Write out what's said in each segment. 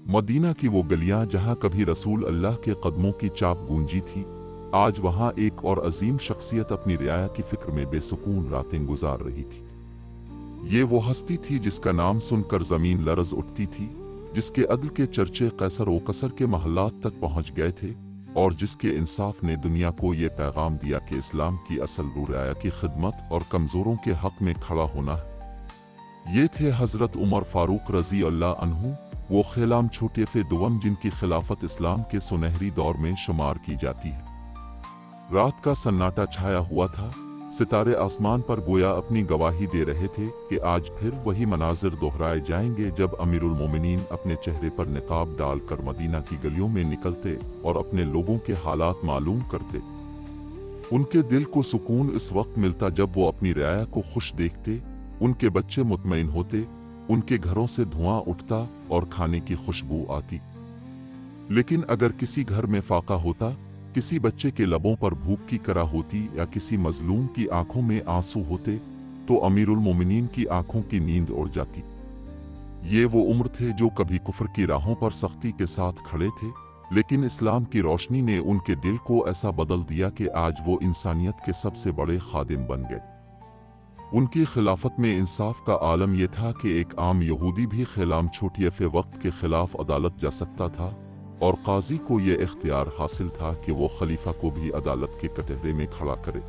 Medina की वो गलियां जहां कभी रसूल अल्लाह के कदमों की चाप गूंजी थी, आज वहां एक और अजीम शख्सियत अपनी रियाया की फिक्र में बेसुकून रातें गुजार रही थी। ये वो हस्ती थी जिसका नाम सुनकर जमीन लरज उठती थी, जिसके अदल के चर्चे कैसर व कसर के महल्लात तक पहुंच गए थे और जिसके इंसाफ ने दुनिया को ये पैगाम दिया कि इस्लाम की असल रूह रियाया की खिदमत और कमजोरों के हक में खड़ा होना है। ये थे हजरत उमर फारूक रजी अल्लाह अन्हु, वो खिलाम छोटे फे दुवम जिनकी खिलाफत इस्लाम के सुनहरी दौर में शुमार की जाती है। रात का सन्नाटा छाया हुआ था, सितारे आसमान पर गोया अपनी गवाही दे रहे थे कि आज फिर वही मनाजिर दोहराए जाएंगे जब अमीरुल मोमिनीन अपने चेहरे पर निकाब डालकर मदीना की गलियों में निकलते और अपने लोगों के हालात मालूम करते। उनके दिल को सुकून इस वक्त मिलता जब वो अपनी रियाया को खुश देखते, उनके बच्चे मुतमईन होते, उनके घरों से धुआं उठता और खाने की खुशबू आती। लेकिन अगर किसी घर में फाका होता, किसी बच्चे के लबों पर भूख की करा होती या किसी मजलूम की आंखों में आंसू होते, तो अमीरुल मोमिनीन की आंखों की नींद उड़ जाती। ये वो उम्र थे जो कभी कुफ्र की राहों पर सख्ती के साथ खड़े थे, लेकिन इस्लाम की रोशनी ने उनके दिल को ऐसा बदल दिया कि आज वो इंसानियत के सबसे बड़े खादिम बन गए। उनकी खिलाफत में इंसाफ का आलम यह था कि एक आम यहूदी भी खिलाम छोटियफ़े वक्त के खिलाफ अदालत जा सकता था और काजी को यह इख्तियार हासिल था कि वो खलीफा को भी अदालत के कटहरे में खड़ा करे।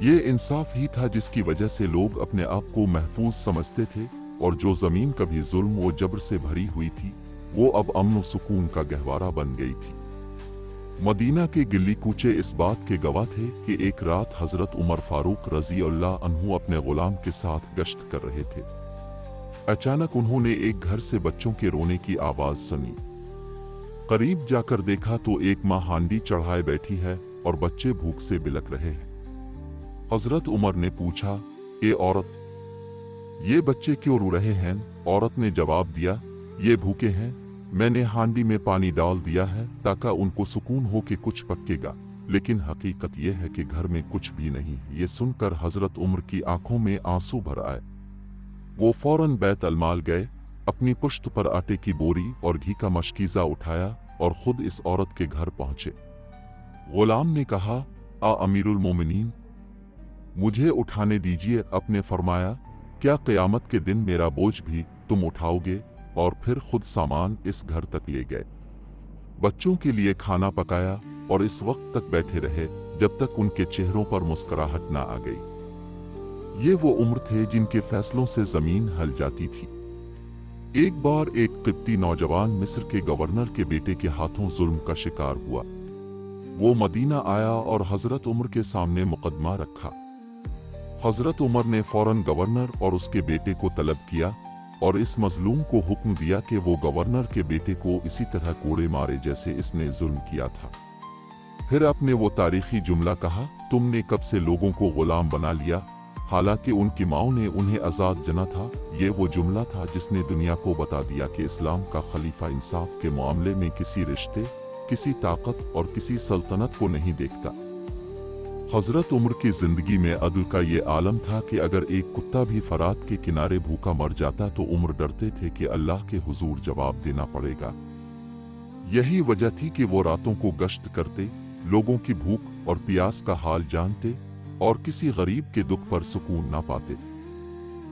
ये इंसाफ ही था जिसकी वजह से लोग अपने आप को महफूज समझते थे और जो ज़मीन कभी जुल्म व जबर से भरी हुई थी, वो अब अमन व सुकून का गहवारा बन गई थी। मदीना के गिल्ली कूचे इस बात के गवाह थे कि एक रात हजरत उमर फारूक रजी अल्लाह अन्हु अपने गुलाम के साथ गश्त कर रहे थे। अचानक उन्होंने एक घर से बच्चों के रोने की आवाज सुनी। करीब जाकर देखा तो एक माँ हांडी चढ़ाए बैठी है और बच्चे भूख से बिलक रहे हैं। हजरत उमर ने पूछा, ए औरत, ये बच्चे क्यों रो रहे हैं? औरत ने जवाब दिया, ये भूखे हैं, मैंने हांडी में पानी डाल दिया है ताकि उनको सुकून हो कि कुछ पकेगा, लेकिन हकीकत यह है कि घर में कुछ भी नहीं। ये सुनकर हजरत उमर की आंखों में आंसू भर आए। वो फौरन बैत अलमाल गए, अपनी पुश्त पर आटे की बोरी और घी का मशकीज़ा उठाया और खुद इस औरत के घर पहुंचे। गुलाम ने कहा, आ अमीरुल मोमिनीन, मुझे उठाने दीजिए। अपने फरमाया, क्या क़यामत के दिन मेरा बोझ भी तुम उठाओगे? और फिर खुद सामान इस घर तक ले गए। बच्चों के लिए खाना पकाया और इस वक्त तक बैठे रहे जब तक उनके चेहरों पर मुस्कुराहट ना आ गई। ये वो उम्र थे जिनके फैसलों से जमीन हल जाती थी। एक बार एक किब्ती नौजवान मिस्र के गवर्नर के बेटे के हाथों जुल्म का शिकार हुआ। वो मदीना आया और हजरत उमर के सामने मुकदमा रखा। हजरत उमर ने फौरन गवर्नर और उसके बेटे को तलब किया और इस मजलूम को हुक्म दिया कि वो गवर्नर के बेटे को इसी तरह कोड़े मारे जैसे इसने जुल्म किया था। फिर आपने वो तारीखी जुमला कहा, तुमने कब से लोगों को गुलाम बना लिया, हालांकि उनकी माओं ने उन्हें आज़ाद जना था। ये वो जुमला था जिसने दुनिया को बता दिया कि इस्लाम का खलीफा इंसाफ के मामले में किसी रिश्ते, किसी ताकत और किसी सल्तनत को नहीं देखता। हजरत उमर की जिंदगी में अदल का ये आलम था कि अगर एक कुत्ता भी फरात के किनारे भूखा मर जाता तो उमर डरते थे कि अल्लाह के हुजूर जवाब देना पड़ेगा। यही वजह थी कि वो रातों को गश्त करते, लोगों की भूख और प्यास का हाल जानते और किसी गरीब के दुख पर सुकून ना पाते।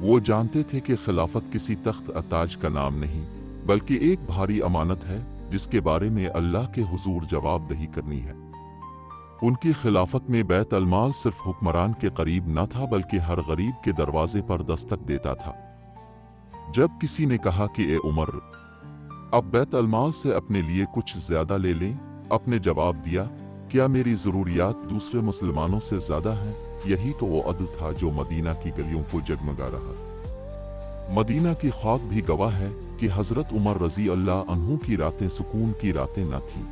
वो जानते थे कि खिलाफत किसी तख्त अताज का नाम नहीं, बल्कि एक भारी अमानत है जिसके बारे में अल्लाह के हुजूर जवाबदही करनी है। उनकी खिलाफत में बैत अलमाल सिर्फ हुक्मरान के करीब न था बल्कि हर गरीब के दरवाजे पर दस्तक देता था। जब किसी ने कहा कि ए उमर, अब बैत अलमाल से अपने लिए कुछ ज्यादा ले लें, अपने जवाब दिया, क्या मेरी जरूरियात दूसरे मुसलमानों से ज्यादा हैं? यही तो वो अदल था जो मदीना की गलियों को जगमगा रहा। मदीना की खाक भी गवाह है कि हजरत उमर रजी अल्लाह अन्हु की रातें सुकून की रातें न थीं।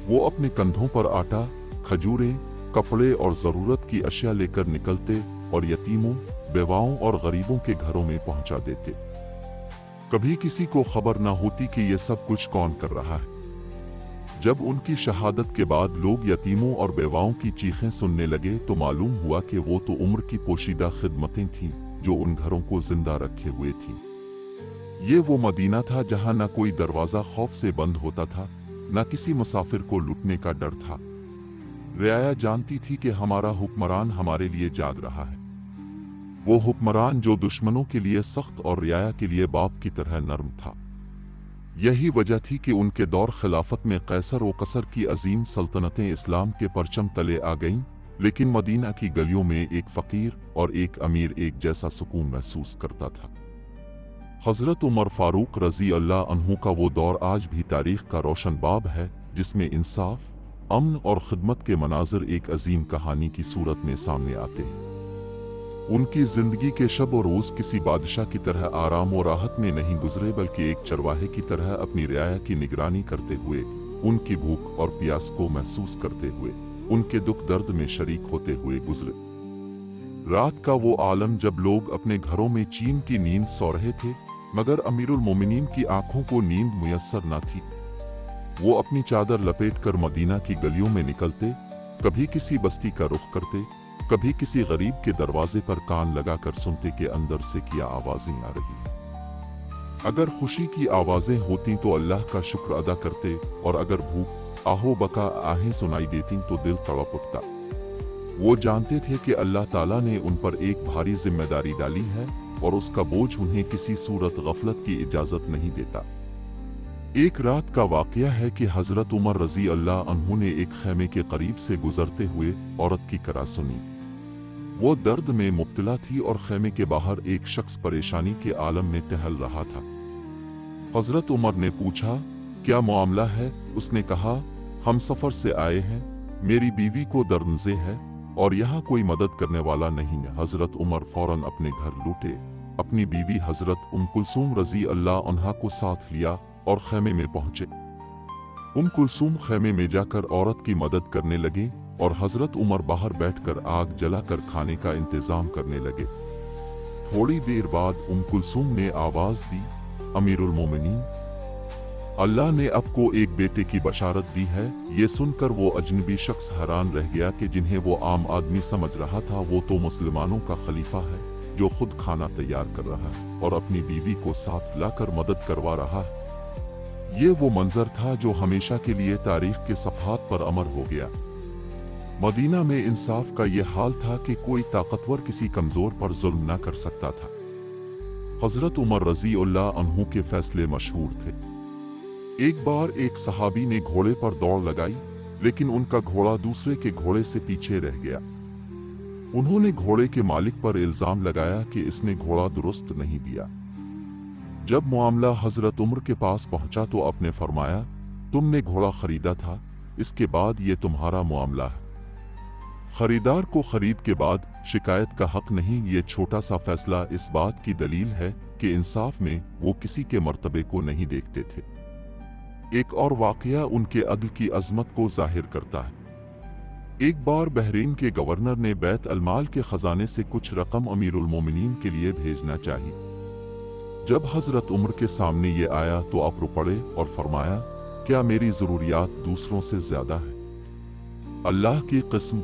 वो अपने कंधों पर आटा, खजूरें, कपड़े और ज़रूरत की अशिया लेकर निकलते और यतीमों, बेवाओं और गरीबों के घरों में पहुंचा देते। कभी किसी को खबर ना होती कि ये सब कुछ कौन कर रहा है। जब उनकी शहादत के बाद लोग यतीमों और बेवाओं की चीखें सुनने लगे तो मालूम हुआ कि वो तो उम्र की पोशीदा खिदमतें थीं जो उन घरों को जिंदा रखे हुए थीं। ये वो मदीना था जहां न कोई दरवाजा खौफ से बंद होता था, न किसी मुसाफिर को लूटने का डर था। रियाया जानती थी कि हमारा हुक्मरान हमारे लिए जाग रहा है। वो हुक्मरान जो दुश्मनों के लिए सख्त और रियाया के लिए बाप की तरह नर्म था। यही वजह थी कि उनके दौर खिलाफत में कैसर व कसर की अजीम सल्तनतें इस्लाम के परचम तले आ गईं, लेकिन मदीना की गलियों में एक फकीर और एक अमीर एक जैसा सुकून महसूस करता था। हजरत उमर फारूक रजी अल्लाह अन्हु का वो दौर आज भी तारीख का रोशन बाब है, जिसमें इंसाफ, अमन और खिदमत के मनाजिर एक अजीम कहानी की सूरत में सामने आते हैं। उनकी जिंदगी के शब और रोज किसी बादशाह की तरह आराम और राहत में नहीं गुजरे, बल्कि एक चरवाहे की तरह अपनी रियाया की निगरानी करते हुए, उनकी भूख और प्यास को महसूस करते हुए, उनके दुख दर्द में शरीक होते हुए गुजरे। रात का वो आलम जब लोग अपने घरों में चैन की नींद सो रहे थे, मगर अमीरुल मोमिनीन की आंखों को नींद मुयस्सर न थी। वो अपनी चादर लपेटकर मदीना की गलियों में निकलते, कभी किसी बस्ती का रुख करते, कभी किसी गरीब के दरवाजे पर कान लगाकर सुनते कि अंदर से क्या आवाजें आ रही। अगर खुशी की आवाजें होती तो अल्लाह का शुक्र अदा करते, और अगर भूख, आहो बका आहें सुनाई देती तो दिल तड़प उठता। वो जानते थे कि अल्लाह ताला ने उन पर एक भारी जिम्मेदारी डाली है, और उसका बोझ उन्हें किसी सूरत गफलत की इजाजत नहीं देता। एक रात का वाकया है कि हजरत उमर रजी अल्लाह अन्हु ने एक खैमे के करीब से गुजरते हुए औरत की करा सुनी। वो दर्द में मुब्तला थी और खैमे के बाहर एक शख्स परेशानी के आलम में टहल रहा था। हजरत उमर ने पूछा, क्या मामला है? उसने कहा, हम सफर से आए हैं, मेरी बीवी को दर्द है और यहाँ कोई मदद करने वाला नहीं है। हजरत उमर फौरन अपने घर लौटे, अपनी बीवी हजरत उम कुलसूम रजी अल्लाह अन्हा को साथ लिया और खैमे में पहुंचे। उम कुलसूम खैमे में जाकर औरत की मदद करने लगे और हजरत उमर बाहर बैठकर आग जलाकर खाने का इंतजाम करने लगे। थोड़ी देर बाद उम कुलसूम ने आवाज दी, अमीरुल मोमिनीन, अल्लाह ने आपको एक बेटे की बशारत दी है। ये सुनकर वो अजनबी शख्स हैरान रह गया कि जिन्हें वो आम आदमी समझ रहा था, वो तो मुसलमानों का खलीफा है जो खुद खाना तैयार कर रहा है और अपनी बीवी को साथ लाकर मदद करवा रहा है। ये वो मंजर था जो हमेशा के लिए तारीख के सफ़हात पर अमर हो गया। मदीना में इंसाफ का ये हाल था कि कोई ताकतवर किसी कमजोर पर जुल्म न कर सकता था। हजरत उमर रजी अल्लाह अन्हु के फैसले मशहूर थे। एक बार एक सहाबी ने घोड़े पर दौड़ लगाई, लेकिन उनका घोड़ा दूसरे के घोड़े से पीछे रह गया। उन्होंने घोड़े के मालिक पर इल्जाम लगाया कि इसने घोड़ा दुरुस्त नहीं दिया। जब मामला हजरत उमर के पास पहुंचा तो आपने फरमाया, तुमने घोड़ा खरीदा था, इसके बाद ये तुम्हारा मामला है। खरीदार को खरीद के बाद शिकायत का हक नहीं। ये छोटा सा फैसला इस बात की दलील है कि इंसाफ में वो किसी के मर्तबे को नहीं देखते थे। एक और वाकया उनके अदल की अजमत को जाहिर करता है। एक बार बहरीन के गवर्नर ने बैत अलमाल के खजाने से कुछ रकम अमीरुल मोमिनीन के लिए भेजना चाहिए। जब हजरत उमर के सामने ये आया तो आप रो पड़े और फरमाया, क्या मेरी जरूरियात दूसरों से ज्यादा है? अल्लाह की कसम,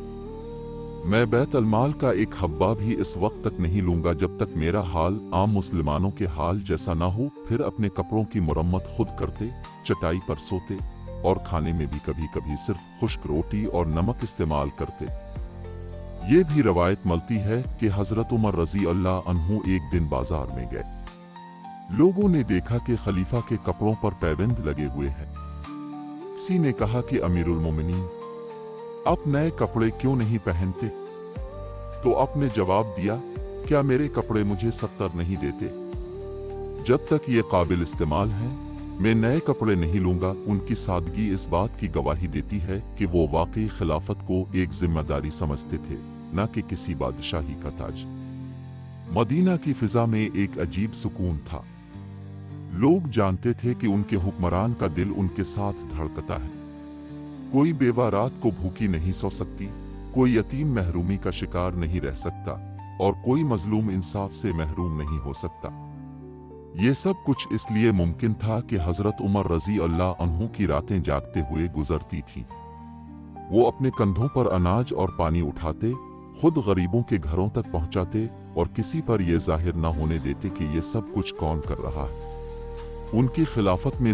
मैं बैत अलमाल का एक हब्बा भी इस वक्त तक नहीं लूंगा जब तक मेरा हाल आम मुसलमानों के हाल जैसा ना हो। फिर अपने कपड़ों की मुरम्मत खुद करते, चटाई पर सोते और खाने में भी कभी कभी सिर्फ खुश्क रोटी और नमक इस्तेमाल करते। ये भी रवायत मिलती है कि हजरत उमर रजी अल्लाह अन्हु एक दिन बाजार में गए। लोगों ने देखा कि खलीफा के कपड़ों पर पैबंद लगे हुए हैं। किसी ने कहा कि अमीरुल मोमिनीन, आप नए कपड़े क्यों नहीं पहनते? तो आपने जवाब दिया, क्या मेरे कपड़े मुझे 70 नहीं देते? जब तक ये काबिल इस्तेमाल हैं, मैं नए कपड़े नहीं लूंगा। उनकी सादगी इस बात की गवाही देती है कि वो वाकई खिलाफत को एक जिम्मेदारी समझते थे, न कि किसी बादशाही का ताज। मदीना की फिजा में एक अजीब सुकून था। लोग जानते थे कि उनके हुक्मरान का दिल उनके साथ धड़कता है। कोई बेवा रात को भूखी नहीं सो सकती, कोई यतीम महरूमी का शिकार नहीं रह सकता और कोई मजलूम इंसाफ से महरूम नहीं हो सकता। ये सब कुछ इसलिए मुमकिन था कि हजरत उमर रजी अल्लाह अन्हु की रातें जागते हुए गुजरती थीं। वो अपने कंधों पर अनाज और पानी उठाते, खुद गरीबों के घरों तक पहुंचाते और किसी पर यह जाहिर न होने देते कि ये सब कुछ कौन कर रहा है। ان کی خلافت میں